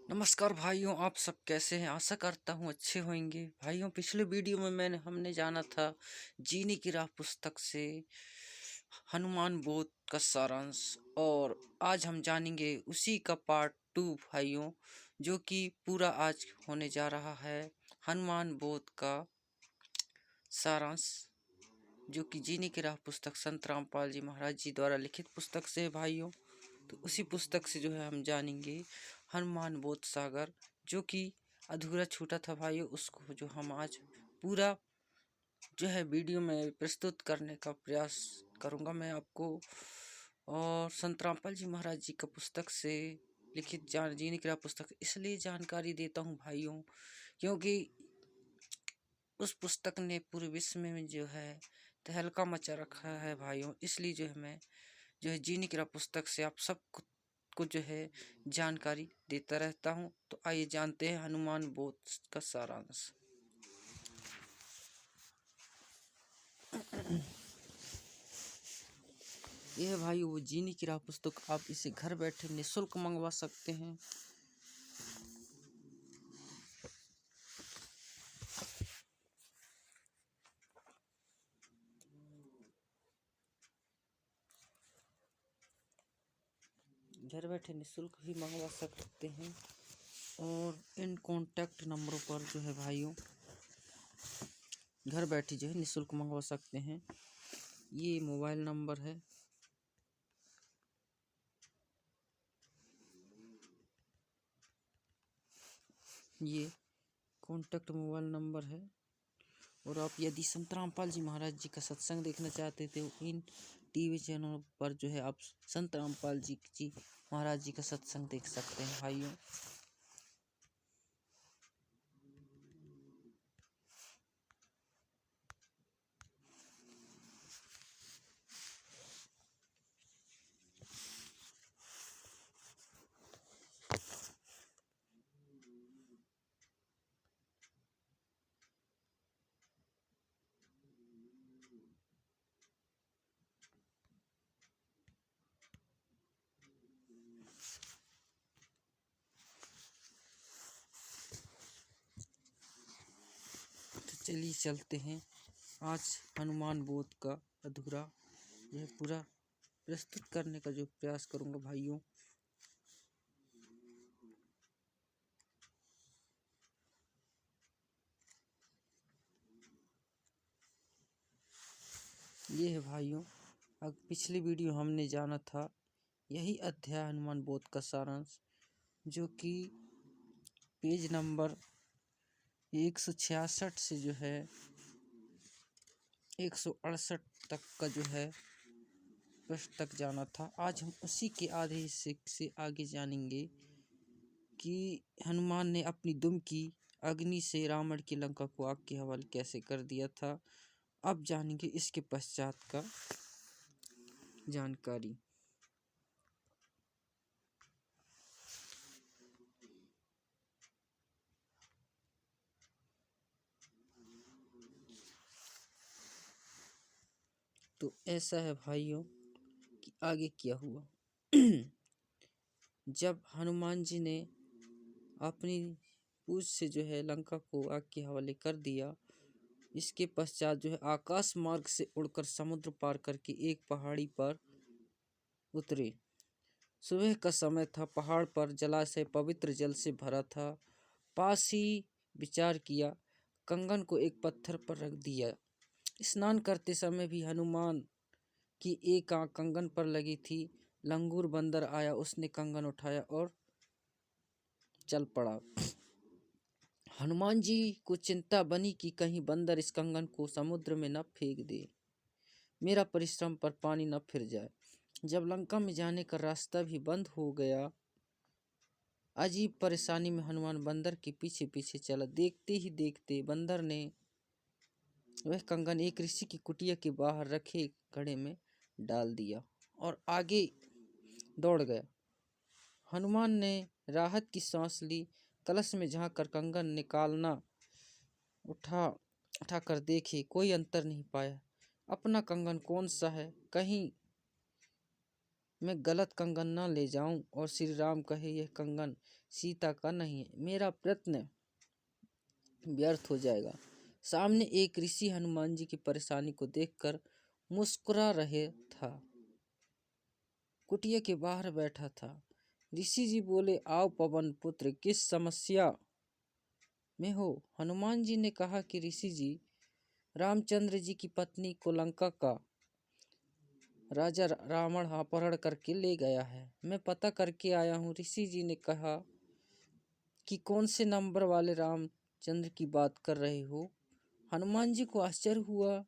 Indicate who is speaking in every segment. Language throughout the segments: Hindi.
Speaker 1: नमस्कार भाइयों, आप सब कैसे हैं? आशा करता हूँ अच्छे होंगे। भाइयों, पिछले वीडियो में हमने जाना था जीनी की राह पुस्तक से हनुमान बोध का सारांश, और आज हम जानेंगे उसी का पार्ट 2 भाइयों, जो कि पूरा आज होने जा रहा है। हनुमान बोध का सारांश, जो कि जीनी की राह पुस्तक संत रामपाल जी महाराज जी द्वारा लिखित पुस्तक से है भाइयों। तो उसी पुस्तक से जो है हम जानेंगे हनुमान बोध सागर, जो कि अधूरा छूटा था भाइयों। उसको जो हम आज पूरा जो है वीडियो में प्रस्तुत करने का प्रयास करूँगा मैं आपको। और संत रामपाल जी महाराज जी का पुस्तक से लिखित जीने की राह पुस्तक इसलिए जानकारी देता हूँ भाइयों, क्योंकि उस पुस्तक ने पूरे विश्व में जो है तहलका मचा रखा है भाइयों। इसलिए जो है मैं जो है जीनी की राह पुस्तक से आप सब को जो है जानकारी देता रहता हूँ। तो आइए जानते हैं हनुमान बोध का सारांश। यह है भाई वो जीनी की राह पुस्तक, आप इसे घर बैठे निःशुल्क मंगवा सकते हैं। घर बैठे निःशुल्क ही मंगवा सकते हैं, और इन कॉन्टैक्ट नंबरों पर जो है भाइयों घर बैठे जो है निःशुल्क मंगवा सकते हैं। ये मोबाइल नंबर है, ये कॉन्टैक्ट मोबाइल नंबर है। और आप यदि संत रामपाल जी महाराज जी का सत्संग देखना चाहते थे, इन टीवी चैनल पर जो है आप संत रामपाल जी महाराज जी का सत्संग देख सकते हैं भाइयों। तो चलिए चलते हैं, आज हनुमान बोध का अधूरा यह पूरा प्रस्तुत करने का जो प्रयास करूंगा भाइयों। ये है भाइयों, अब पिछली वीडियो हमने जाना था यही अध्याय हनुमान बोध का सारांश, जो कि पेज नंबर 166 से जो है 168 तक का जो है पृष्ठ तक जाना था। आज हम उसी के आधे हिस्से से आगे जानेंगे कि हनुमान ने अपनी दुम की अग्नि से रावण की लंका को आग के हवाले कैसे कर दिया था। अब जानेंगे इसके पश्चात का जानकारी। तो ऐसा है भाइयों कि आगे क्या हुआ। जब हनुमान जी ने अपनी पूछ से जो है लंका को आग के हवाले कर दिया, इसके पश्चात जो है आकाश मार्ग से उड़कर समुद्र पार करके एक पहाड़ी पर उतरे। सुबह का समय था, पहाड़ पर जलाशय पवित्र जल से भरा था। पास ही विचार किया, कंगन को एक पत्थर पर रख दिया। स्नान करते समय भी हनुमान की एक आंख कंगन पर लगी थी। लंगूर बंदर आया, उसने कंगन उठाया और चल पड़ा। हनुमान जी को चिंता बनी कि कहीं बंदर इस कंगन को समुद्र में न फेंक दे, मेरा परिश्रम पर पानी न फिर जाए। जब लंका में जाने का रास्ता भी बंद हो गया, अजीब परेशानी में हनुमान बंदर के पीछे पीछे चला। देखते ही देखते बंदर ने वह कंगन एक ऋषि की कुटिया के बाहर रखे घड़े में डाल दिया और आगे दौड़ गया। हनुमान ने राहत की सांस ली। कलश में झांक कर कंगन निकालना उठा कर देखे, कोई अंतर नहीं पाया। अपना कंगन कौन सा है, कहीं मैं गलत कंगन न ले जाऊं और श्री राम कहे यह कंगन सीता का नहीं है, मेरा प्रयत्न व्यर्थ हो जाएगा। सामने एक ऋषि हनुमान जी की परेशानी को देखकर मुस्कुरा रहे था। कुटिया के बाहर बैठा था। ऋषि जी बोले, आओ पवन पुत्र, किस समस्या में हो? हनुमान जी ने कहा कि ऋषि जी, रामचंद्र जी की पत्नी को लंका का राजा रावण अपहरण करके ले गया है। मैं पता करके आया हूँ। ऋषि जी ने कहा कि कौन से नंबर वाले रामचंद्र की बात कर रहे हो? हनुमान जी को आश्चर्य हुआ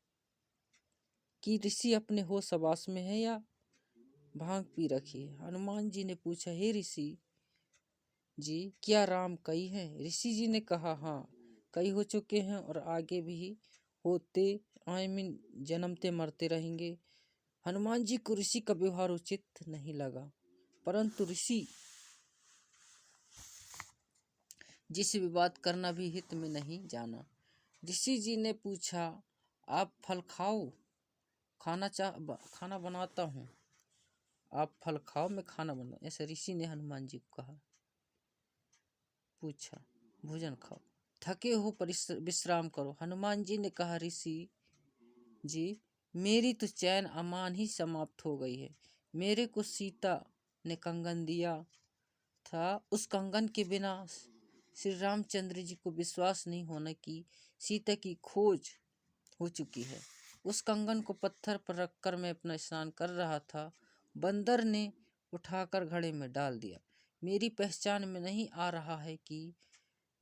Speaker 1: कि ऋषि अपने होश हवास में है या भांग पी रखी है। हनुमान जी ने पूछा, हे ऋषि जी, क्या राम कई हैं? ऋषि जी ने कहा, हाँ, कई हो चुके हैं और आगे भी होते आए, में जन्मते मरते रहेंगे। हनुमान जी को ऋषि का व्यवहार उचित नहीं लगा, परंतु ऋषि जी से विवाद करना भी हित में नहीं जाना। ऋषि जी ने पूछा, आप फल खाओ, खाना बनाता हूँ। आप फल खाओ, मैं खाना बना। ऐसे ऋषि ने हनुमान जी को कहा। पूछा, भोजन खाओ, थके हो विश्राम करो। हनुमान जी ने कहा, ऋषि जी, मेरी तो चैन अमान ही समाप्त हो गई है। मेरे को सीता ने कंगन दिया था, उस कंगन के बिना श्री रामचंद्र जी को विश्वास नहीं होना कि सीता की खोज हो चुकी है। उस कंगन को पत्थर पर रखकर मैं अपना स्नान कर रहा था, बंदर ने उठाकर घड़े में डाल दिया। मेरी पहचान में नहीं आ रहा है कि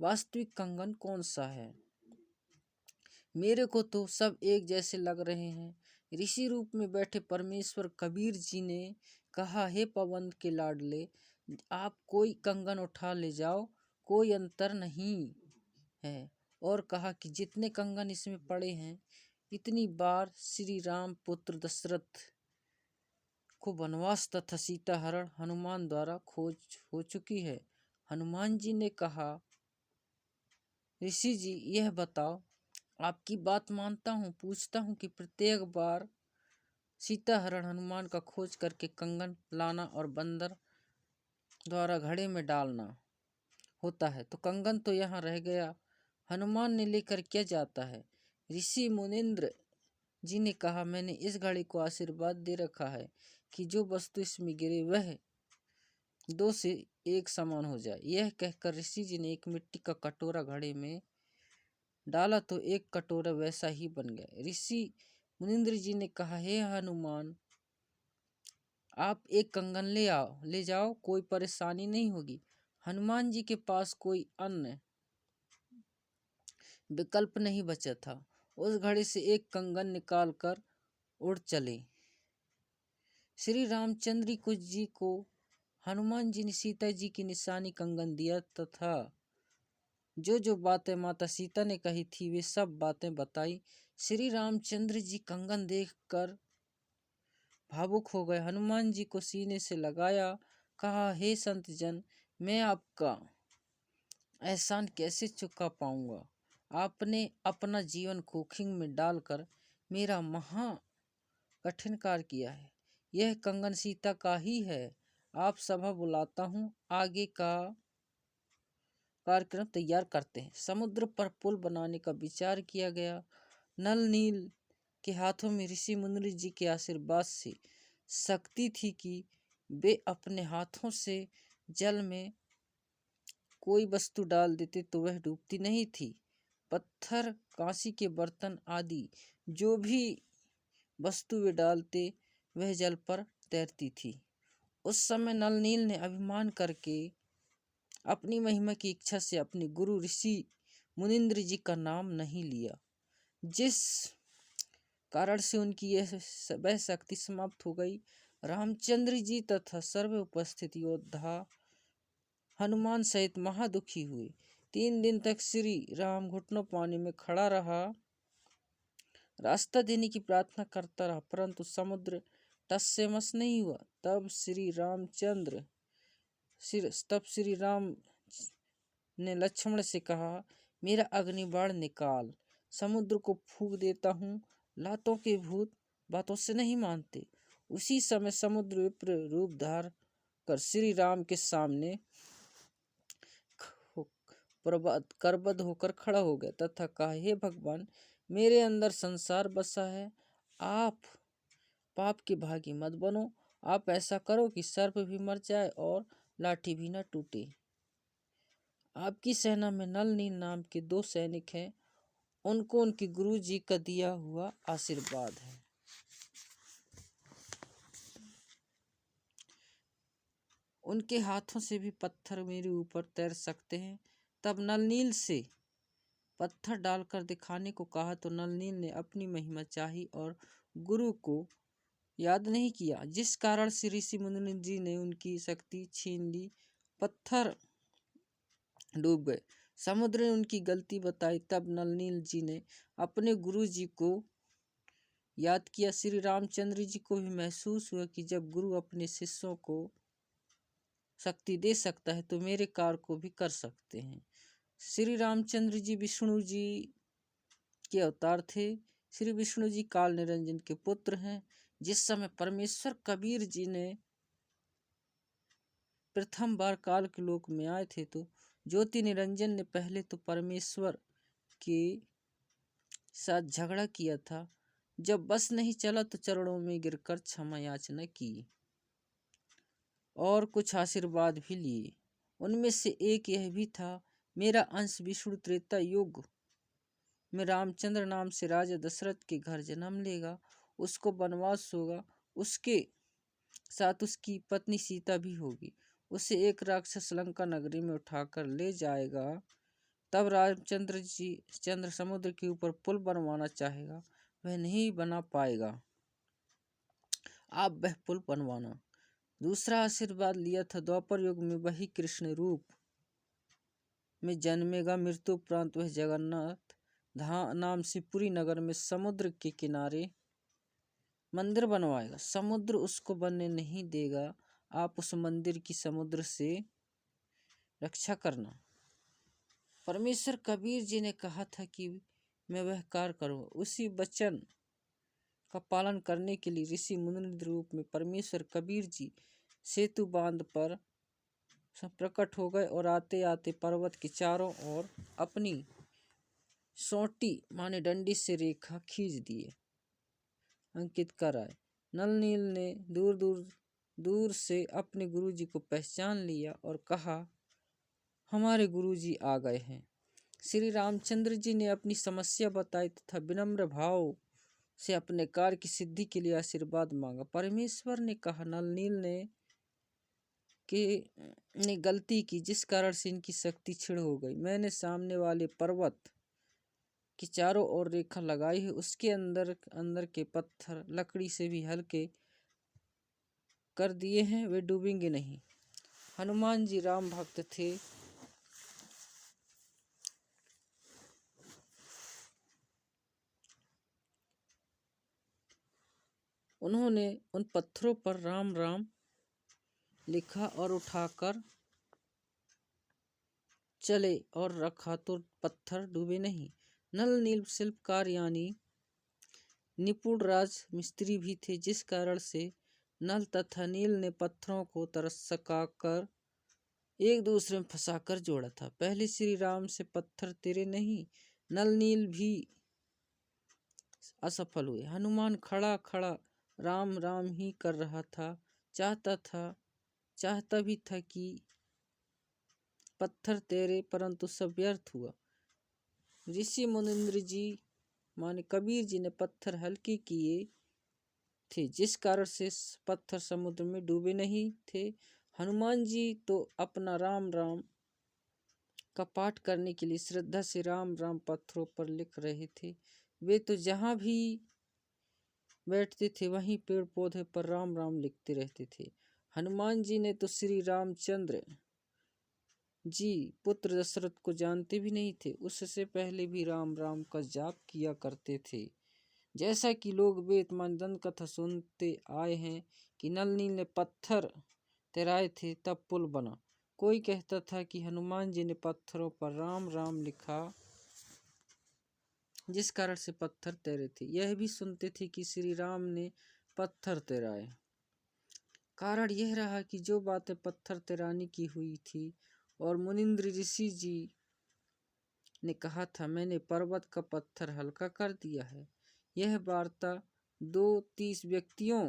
Speaker 1: वास्तविक कंगन कौन सा है। मेरे को तो सब एक जैसे लग रहे हैं। ऋषि रूप में बैठे परमेश्वर कबीर जी ने कहा, हे पवन के लाडले, आप कोई कंगन उठा ले जाओ, कोई अंतर नहीं है। और कहा कि जितने कंगन इसमें पड़े हैं, इतनी बार श्री राम पुत्र दशरथ को वनवास तथा सीता हरण हनुमान द्वारा खोज हो चुकी है। हनुमान जी ने कहा, ऋषि जी, यह बताओ, आपकी बात मानता हूँ, पूछता हूँ कि प्रत्येक बार सीता हरण हनुमान का खोज करके कंगन लाना और बंदर द्वारा घड़े में डालना होता है, तो कंगन तो यहाँ रह गया, हनुमान ने लेकर क्या जाता है? ऋषि मुनिंद्र जी ने कहा, मैंने इस घड़ी को आशीर्वाद दे रखा है कि जो वस्तु इसमें गिरे वह दो से एक समान हो जाए। यह कहकर ऋषि जी ने एक मिट्टी का कटोरा घड़े में डाला तो एक कटोरा वैसा ही बन गया। ऋषि मुनिंद्र जी ने कहा, हे हनुमान, आप एक कंगन ले जाओ, कोई परेशानी नहीं होगी। हनुमान जी के पास कोई अन्य विकल्प नहीं बचा था। उस घड़े से एक कंगन निकालकर उड़ चले। श्री रामचंद्र जी को हनुमान जी ने सीता जी की निशानी कंगन दिया तथा जो बातें माता सीता ने कही थी वे सब बातें बताई। श्री रामचंद्र जी कंगन देखकर भावुक हो गए। हनुमान जी को सीने से लगाया, कहा, हे संत जन, मैं आपका एहसान कैसे चुका पाऊंगा? आपने अपना जीवन खोखिंग में डालकर मेरा महा कठिन कार्य किया है। यह कंगन सीता का ही है। आप सभा बुलाता हूँ, आगे का कार्यक्रम तैयार करते हैं। समुद्र पर पुल बनाने का विचार किया गया। नल नील के हाथों में ऋषि मुनि जी के आशीर्वाद से शक्ति थी कि वे अपने हाथों से जल में कोई वस्तु डाल देते तो वह डूबती नहीं थी। पत्थर, कांसी के बर्तन आदि जो भी वस्तु वे डालते वह जल पर तैरती थी। उस समय नल नील ने अभिमान करके अपनी महिमा की इच्छा से अपने गुरु ऋषि मुनिंद्र जी का नाम नहीं लिया, जिस कारण से उनकी यह वह शक्ति समाप्त हो गई। रामचंद्र जी तथा सर्व उपस्थित योद्धा हनुमान सहित महादुखी हुए। 3 दिन तक श्री राम घुटनों पानी में खड़ा रहा, रास्ता देने की प्रार्थना करता रहा, परंतु समुद्र टस से मस नहीं हुआ। तब श्री राम ने लक्ष्मण से कहा, मेरा अग्निबाण निकाल, समुद्र को फूंक देता हूँ। लातों के भूत बातों से नहीं मानते। उसी समय समुद्र विप्र रूप धार कर श्री राम के सामने करबद्ध होकर खड़ा हो गया तथा कहा, हे भगवान, मेरे अंदर संसार बसा है, आप पाप के भागी मत बनो। आप ऐसा करो कि सर्प भी मर जाए और लाठी भी न टूटे। आपकी सेना में नल नील नाम के 2 सैनिक हैं, उनको उनके गुरु जी का दिया हुआ आशीर्वाद है। उनके हाथों से भी पत्थर मेरे ऊपर तैर सकते हैं। तब नल नील से पत्थर डालकर दिखाने को कहा तो नल नील ने अपनी महिमा चाही और गुरु को याद नहीं किया, जिस कारण से ऋषि मुनि जी ने उनकी शक्ति छीन ली। पत्थर डूब गए। समुद्र ने उनकी गलती बताई। तब नल नील जी ने अपने गुरु जी को याद किया। श्री रामचंद्र जी को भी महसूस हुआ कि जब गुरु अपने शिष्यों को शक्ति दे सकता है तो मेरे कार्य को भी कर सकते हैं। श्री रामचंद्र जी विष्णु जी के अवतार थे। श्री विष्णु जी काल निरंजन के पुत्र हैं। जिस समय परमेश्वर कबीर जी ने प्रथम बार काल के लोक में आए थे तो ज्योति निरंजन ने पहले तो परमेश्वर के साथ झगड़ा किया था। जब बस नहीं चला तो चरणों में गिरकर क्षमा याचना की और कुछ आशीर्वाद भी लिए। उनमें से एक यह भी था, मेरा अंश विष्णु त्रेता युग में रामचंद्र नाम से राजा दशरथ के घर जन्म लेगा, उसको वनवास होगा, उसके साथ उसकी पत्नी सीता भी होगी। उसे एक राक्षस लंका नगरी में उठाकर ले जाएगा। तब रामचंद्र जी चंद्र समुद्र के ऊपर पुल बनवाना चाहेगा, वह नहीं बना पाएगा, आप वह पुल बनवाना। दूसरा आशीर्वाद लिया था, द्वापर युग में वही कृष्ण रूप में जन्मेगा। मृत्यु उपरांत वह जगन्नाथ नाम से पुरी नगर में समुद्र के किनारे मंदिर बनवाएगा। समुद्र उसको बनने नहीं देगा, आप उस मंदिर की समुद्र से रक्षा करना। परमेश्वर कबीर जी ने कहा था कि मैं वह कार्य करूँगा। उसी वचन का पालन करने के लिए ऋषि मुनि रूप में परमेश्वर कबीर जी सेतु बांध पर प्रकट हो गए और आते आते पर्वत के चारों ओर अपनी सोटी माने डंडी से रेखा खींच दिए, अंकित कर आए। नल नील ने दूर से अपने गुरुजी को पहचान लिया और कहा, हमारे गुरुजी आ गए हैं। श्री रामचंद्र जी ने अपनी समस्या बताई तथा विनम्र भाव से अपने कार्य की सिद्धि के लिए आशीर्वाद मांगा। परमेश्वर ने कहा, नल नील ने गलती की, जिस कारण से इनकी शक्ति क्षीण हो गई। मैंने सामने वाले पर्वत की चारों ओर रेखा लगाई है, उसके अंदर के पत्थर लकड़ी से भी हल्के कर दिए हैं, वे डूबेंगे नहीं। हनुमान जी राम भक्त थे। उन्होंने उन पत्थरों पर राम राम लिखा और उठाकर चले और रखा तो पत्थर डूबे नहीं। नल नील शिल्पकार यानी निपुण राज मिस्त्री भी थे, जिस कारण से नल तथा नील ने पत्थरों को तरसकाकर एक दूसरे में फंसाकर जोड़ा था। पहले श्री राम से पत्थर तेरे नहीं, नल नील भी असफल हुए। हनुमान खड़ा खड़ा राम राम ही कर रहा था, चाहता भी था कि पत्थर तेरे, परंतु सब व्यर्थ हुआ। ऋषि मुनिंद्र जी माने कबीर जी ने पत्थर हल्के किए थे, जिस कारण से पत्थर समुद्र में डूबे नहीं थे। हनुमान जी तो अपना राम राम का पाठ करने के लिए श्रद्धा से राम राम पत्थरों पर लिख रहे थे। वे तो जहाँ भी बैठते थे वहीं पेड़ पौधे पर राम राम लिखते रहते थे। हनुमान जी ने तो श्री रामचंद्र जी पुत्र दशरथ को जानते भी नहीं थे, उससे पहले भी राम राम का जाप किया करते थे। जैसा कि लोग वेद मंदन कथा सुनते आए हैं कि नल नील ने पत्थर तैराए थे तब पुल बना। कोई कहता था कि हनुमान जी ने पत्थरों पर राम राम लिखा, जिस कारण से पत्थर तैरे थे। यह भी सुनते थे कि श्री राम ने पत्थर तैराए। कारण यह रहा कि जो बातें पत्थर तैरानी की हुई थी और मुनिंद्र ऋषि जी ने कहा था, मैंने पर्वत का पत्थर हल्का कर दिया है, यह वार्ता 230 व्यक्तियों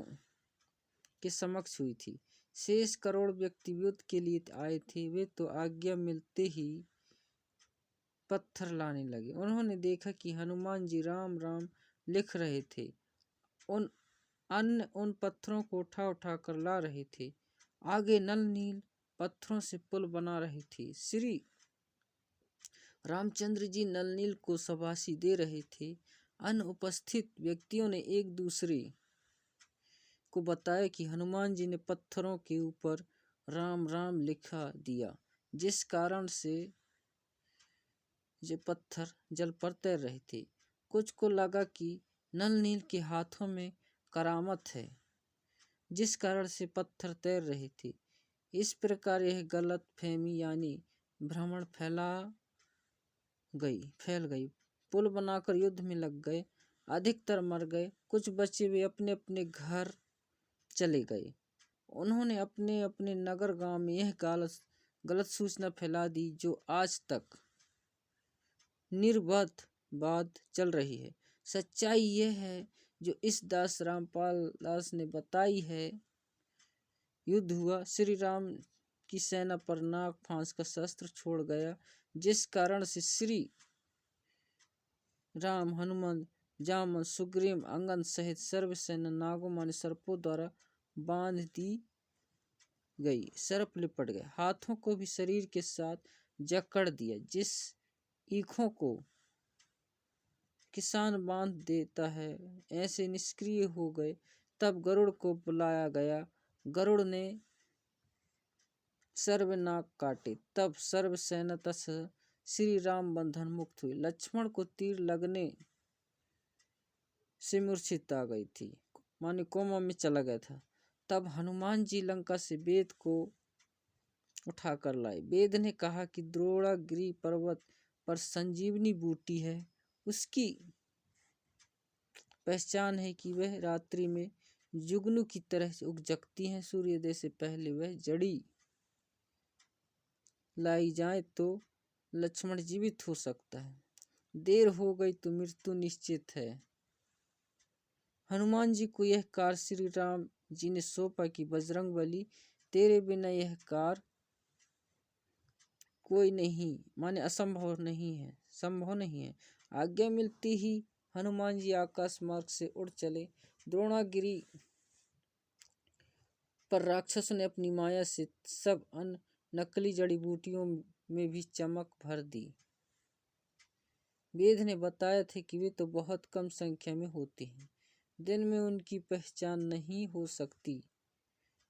Speaker 1: के समक्ष हुई थी। शेष करोड़ व्यक्ति युद्ध के लिए आए थे। वे तो आज्ञा मिलते ही पत्थर लाने लगे। उन्होंने देखा कि हनुमान जी राम राम लिख रहे थे। उन पत्थरों को उठा उठा कर ला रहे थे। आगे नल नील पत्थरों से पुल बना रहे थे। श्री रामचंद्र जी नल नील को शाबाशी दे रहे थे। अन्य उपस्थित व्यक्तियों ने एक दूसरे को बताया कि हनुमान जी ने पत्थरों के ऊपर राम राम लिखा दिया, जिस कारण से ये पत्थर जल पर तैर रहे थे। कुछ को लगा कि नल नील के हाथों में करामत है, जिस कारण से पत्थर तैर रहे थे। इस प्रकार यह गलत फहमी यानी भ्रमण फैल गई। पुल बनाकर युद्ध में लग गए। अधिकतर मर गए। कुछ बचे वे अपने अपने घर चले गए। उन्होंने अपने अपने नगर गांव में यह गलत सूचना फैला दी, जो आज तक निर्बाध चल रही है। सच्चाई यह है जो इस दास रामपाल दास ने बताई है। युद्ध हुआ। श्री राम की सेना पर नाग फांस का शस्त्र छोड़ गया, जिस कारण से श्री राम, हनुमान, जामन, सुग्रीव, अंगद सहित सर्व सेना नागों माने सर्पों द्वारा बांध दी गई। सर्प लिपट गए। हाथों को भी शरीर के साथ जकड़ दिया। जिस ईखों को किसान बांध देता है, ऐसे निष्क्रिय हो गए। तब गरुड़ को बुलाया गया। गरुड़ ने सर्वनाग काटे। तब सर्व सेना तथा श्री राम बंधन मुक्त हुए। लक्ष्मण को तीर लगने से मूर्छित आ गई थी, माने कोमा में चला गया था। तब हनुमान जी लंका से वेद को उठा कर लाए। वेद ने कहा कि द्रोणागिरी पर्वत पर संजीवनी बूटी है। उसकी पहचान है कि वह रात्रि में जुगनू की तरह उग जगती है। सूर्योदय से पहले वह जड़ी लाई जाए तो लक्ष्मण जीवित हो सकता है। देर हो गई तो मृत्यु निश्चित है। हनुमान जी को यह कार्य श्री राम जी ने सौंपा कि बजरंगबली, तेरे बिना यह कार्य कोई नहीं, माने असंभव नहीं है, संभव नहीं है। आज्ञा मिलती ही हनुमान जी आकाश मार्ग से उड़ चले। द्रोणागिरी पर राक्षसों ने अपनी माया से सब नकली जड़ी बूटियों में भी चमक भर दी। वेद ने बताया था कि वे तो बहुत कम संख्या में होते हैं। दिन में उनकी पहचान नहीं हो सकती,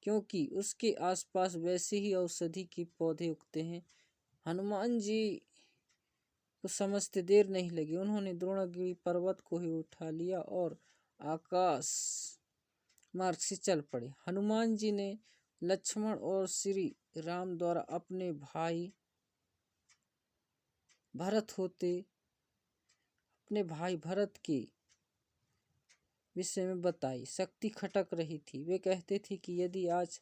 Speaker 1: क्योंकि उसके आसपास वैसे ही औषधि के पौधे उगते हैं। हनुमान जी को समझते देर नहीं लगी। उन्होंने द्रोणागिरी पर्वत को ही उठा लिया और आकाश मार्ग से चल पड़े। हनुमान जी ने लक्ष्मण और श्री राम द्वारा अपने भाई भरत के विषय में बताई। शक्ति खटक रही थी। वे कहते थे कि यदि आज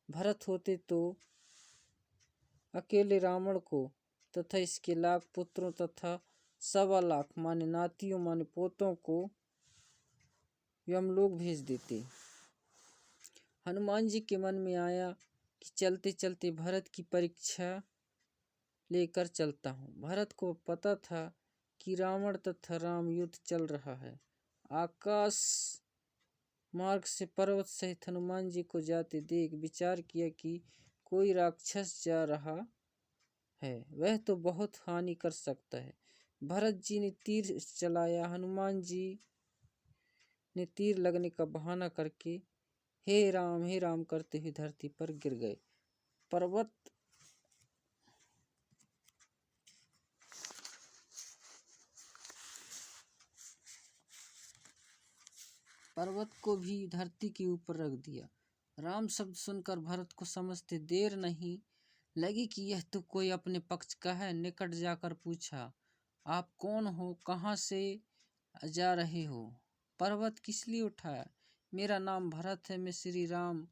Speaker 1: भरत होते तो अकेले रावण को तथा इसके लाख पुत्रों तथा 1.25 लाख माने नातियों माने पोतों को यमलोक भेज देते। हनुमान जी के मन में आया कि चलते चलते भरत की परीक्षा लेकर चलता हूँ। भरत को पता था कि रावण तथा राम युद्ध चल रहा है। आकाश मार्ग से पर्वत सहित हनुमान जी को जाते देख विचार किया कि कोई राक्षस जा रहा है, वह तो बहुत हानि कर सकता है। भरत जी ने तीर चलाया। हनुमान जी ने तीर लगने का बहाना करके हे राम करते हुए धरती पर गिर गए। पर्वत को भी धरती के ऊपर रख दिया। राम शब्द सुनकर भरत को समझते देर नहीं लगी कि यह तो कोई अपने पक्ष का है। निकट जाकर पूछा, आप कौन हो, कहाँ से जा रहे हो? पर्वत किस लिए उठाया? मेरा नाम भरत है। मैं श्री राम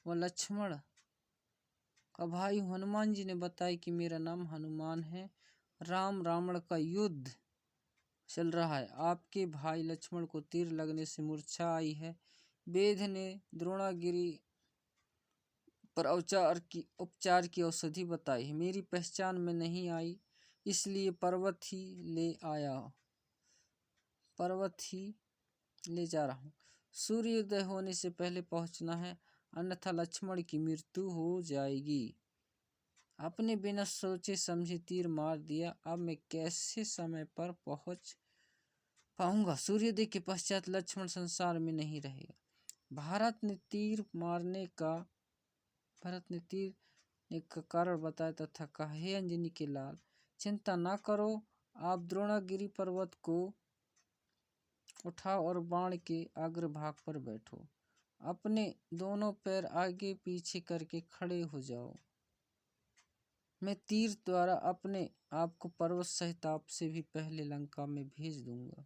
Speaker 1: वह लक्ष्मण का भाई हनुमान जी ने बताया कि मेरा नाम हनुमान है, राम रावण का युद्ध चल रहा है, आपके भाई लक्ष्मण को तीर लगने से मूर्छा आई है। वेद ने द्रोणागिरी पर उपचार की औषधि बताई है, मेरी पहचान में नहीं आई, इसलिए पर्वत ही ले जा रहा हूँ। सूर्योदय होने से पहले पहुंचना है, अन्यथा लक्ष्मण की मृत्यु हो जाएगी। अपने बिना सोचे समझे तीर मार दिया, अब मैं कैसे समय पर पहुंच पाऊंगा। सूर्योदय के पश्चात लक्ष्मण संसार में नहीं रहेगा। भरत ने तीर का कारण बताया तथा कहा, हे अंजनी के लाल, चिंता ना करो, आप द्रोणागिरी पर्वत को उठाओ और बाण के अग्रभाग पर बैठो। अपने दोनों पैर आगे पीछे करके खड़े हो जाओ। मैं तीर द्वारा अपने आप को पर्वत सहित आपसे भी पहले लंका में भेज दूंगा।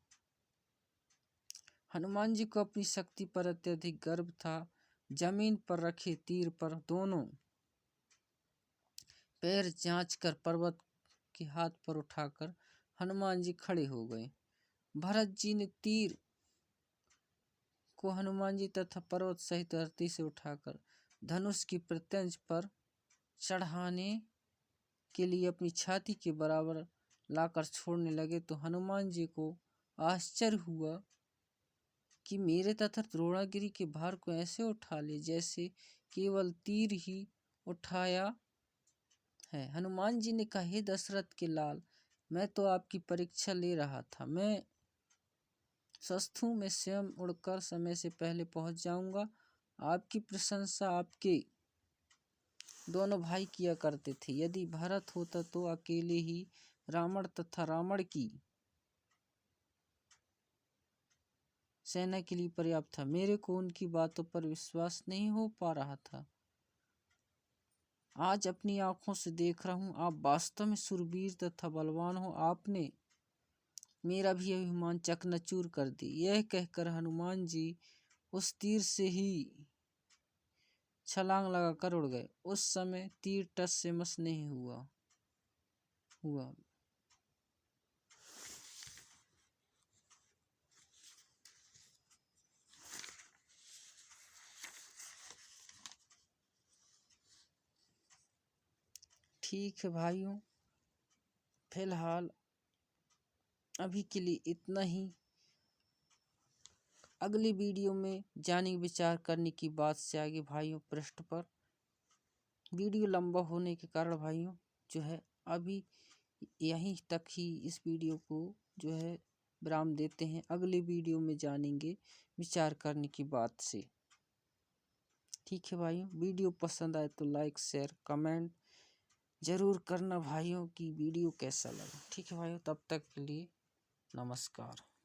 Speaker 1: हनुमान जी को अपनी शक्ति पर अत्यधिक गर्व था। जमीन पर रखे तीर पर दोनों पैर जांचकर पर्वत के हाथ पर उठाकर हनुमान जी खड़े हो गए। भरत जी ने तीर को हनुमान जी तथा पर्वत सहित धरती से उठाकर धनुष की प्रत्यंच पर चढ़ाने के लिए अपनी छाती के बराबर लाकर छोड़ने लगे तो हनुमान जी को आश्चर्य हुआ कि मेरे तथा द्रोणागिरी के भार को ऐसे उठा ले जैसे केवल तीर ही उठाया है। हनुमान जी ने कहा, हे दशरथ के लाल, मैं तो आपकी परीक्षा ले रहा था। मैं स्वस्थ हूं, मैं स्वयं उड़कर समय से पहले पहुंच जाऊंगा। आपकी प्रशंसा आपके दोनों भाई किया करते थे। यदि भरत होता तो अकेले ही रावण तथा रावण की सेना के लिए पर्याप्त था। मेरे को उनकी बातों पर विश्वास नहीं हो पा रहा था। आज अपनी आंखों से देख रहा हूं, आप वास्तव में शूरवीर तथा बलवान हो। आपने मेरा भी अभिमान चकनाचूर कर दी। यह कहकर हनुमान जी उस तीर से ही छलांग लगाकर उड़ गए। उस समय तीर टस से मस नहीं हुआ। ठीक है भाइयों, फिलहाल अभी के लिए इतना ही। अगली वीडियो में जाने विचार करने की बात से आगे भाइयों पृष्ठ पर। वीडियो लंबा होने के कारण भाइयों जो है अभी यहीं तक ही इस वीडियो को जो है विराम देते हैं। अगले वीडियो में जानेंगे विचार करने की बात से। ठीक है भाइयों, वीडियो पसंद आए तो लाइक शेयर कमेंट जरूर करना भाइयों कि वीडियो कैसा लगा। ठीक है भाइयों, तब तक के लिए नमस्कार।